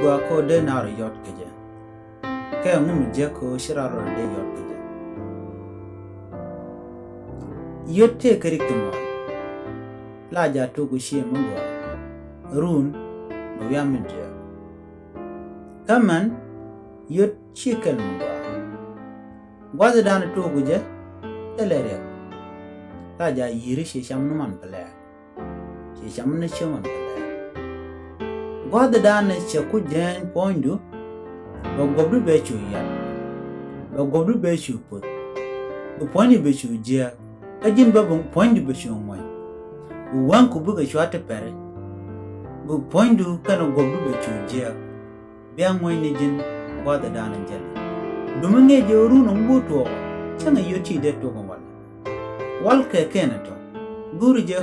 gwa ko de na ro yot keje ke ngum je ko shiraro de yot keje yotte kerikuma la ja to go shi mangwa run bo yamje kaman yot chikel mangwa gwaza dana to go je telere la ja yiri shi sham no man pele shi sham ne chman pele gwaza dana che ku jen pondu bo gobdu be chu ya bo gobdu be chu put bo poni be chu je ajin ba bon pondu be chu moy wan ku buga shwata pere bu pondu kana gobdu be chu je be moy ni jin gwaza dana jale dumunge je ru no mbuto changa yoti de to ko wal ke kenato guru je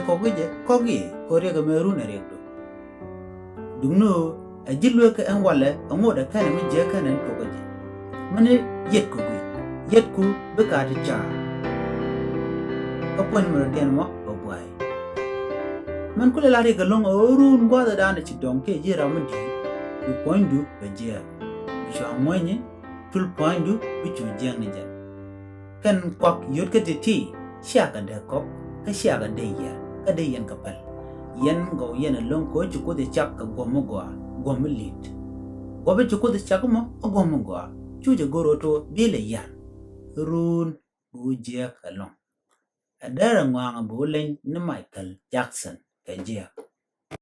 kogi kore ga meru na rekto dumno ajilwe ka an wala amoda kana mi je kana to gaje mane yet ku be ka ta cha apon mo den mo boy man kula la rega long oru ngwa da na ci donke je ramudi du pointu be je bi amwenye tul pointu bi ci je ne kan kwak yot ka ti shaka da kop ka shaka da ya ka da yan kapal yan go yan long ko ci ko de chak ka gomo lit gobe ci ko de chak mo gomo go chuje goroto bile yan run bu je ka long adara ngwa bo len ni Michael Jackson ka je